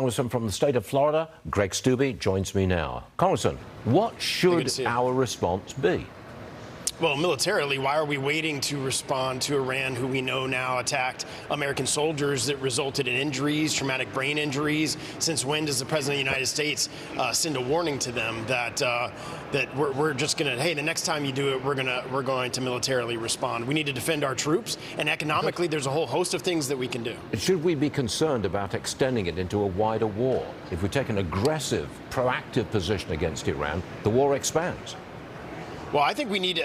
Congressman from the state of Florida, Greg Steube, joins me now. Congressman, what should our response be? Well, militarily, why are we waiting to respond to Iran, who we know now attacked American soldiers that resulted in injuries, traumatic brain injuries? Since when does the President of the United States send a warning to them that we're just going to, hey, the next time you do it, we're going to militarily respond? We need to defend our troops, and economically, there's a whole host of things that we can do. Should we be concerned about extending it into a wider war? If we take an aggressive, proactive position against Iran, the war expands. Well, I think we need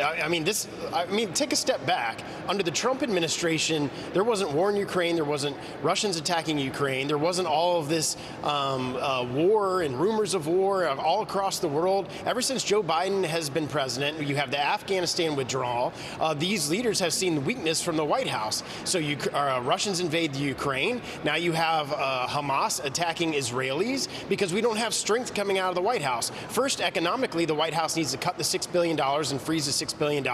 take a step back. Under the Trump administration, there wasn't war in Ukraine. There wasn't Russians attacking Ukraine. There wasn't all of this war and rumors of war all across the world. Ever since Joe Biden has been president, you have the Afghanistan withdrawal. These leaders have seen weakness from the White House. So Russians invade the Ukraine. Now you have Hamas attacking Israelis because we don't have strength coming out of the White House. First, economically, the White House needs to cut the $6 billion and freeze the $6 billion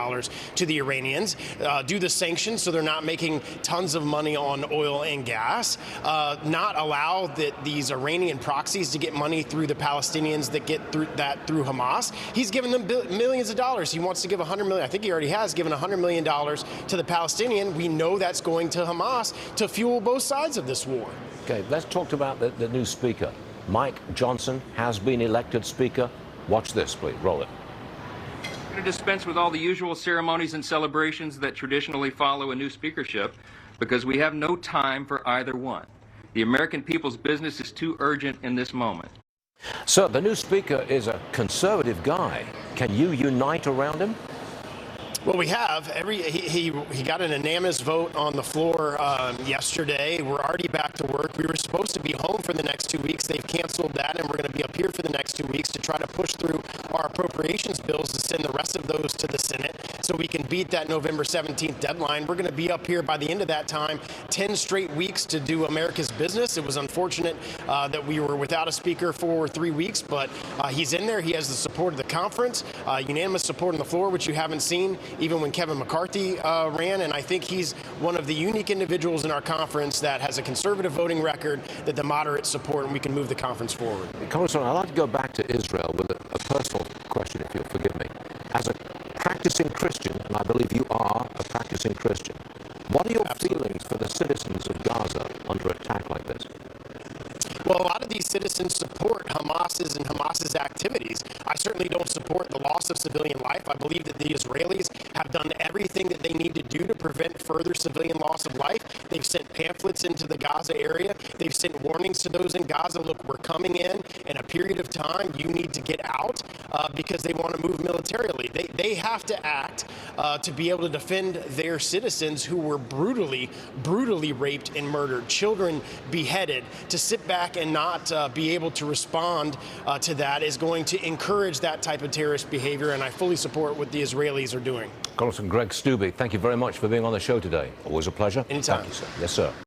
to the Iranians, do the sanctions so they're not making tons of money on oil and gas, not allow these Iranian proxies to get money through the Palestinians that get through Hamas. He's given them millions of dollars. He wants to give $100 million. I think he already has given $100 million to the Palestinian. We know that's going to Hamas to fuel both sides of this war. Okay, let's talk about the new speaker. Mike Johnson has been elected speaker. Watch this, please. Roll it. To dispense with all the usual ceremonies and celebrations that traditionally follow a new speakership because we have no time for either one. The American people's business is too urgent in this moment. So the new speaker is a conservative guy. Can you unite around him? Well, we have. He got an unanimous vote on the floor yesterday. We're already back to work. We were supposed to be home for the next 2 weeks. They've canceled that, and we're going to be up here for the next 2 weeks to try to push through our appropriations bills to send the rest of those to the Senate so we can beat that November 17th deadline. We're going to be up here by the end of that time, 10 straight weeks to do America's business. It was unfortunate that we were without a speaker for 3 weeks, but he's in there. He has the support of the conference, unanimous support on the floor, which you haven't seen even when Kevin McCarthy ran, and I think he's one of the unique individuals in our conference that has a conservative voting record that the moderates support, and we can move the conference forward. Congressman, I'd like to go back to Israel with a personal question, if you'll forgive me. As a practicing Christian, and I believe you are a practicing Christian, what are your feelings for the citizens of Gaza under attack like this? Well, a lot of these citizens support Hamas's activities. I certainly don't support the loss of civilian life. I believe that the Israelis have done everything that they need to do to prevent further civilian loss of life. They've sent pamphlets into the Gaza area. They've sent warnings to those in Gaza. Look, we're coming in a period of time. You need to get out because they want to move militarily. They have to act to be able to defend their citizens who were brutally raped and murdered, children beheaded. To sit back and not be able to respond to that is going to encourage that type of terrorist behavior, and I fully support what the Israelis are doing. Congressman Greg Steube, thank you very much for being on the show today. Always a pleasure. Anytime. Thank you, sir. Yes, sir.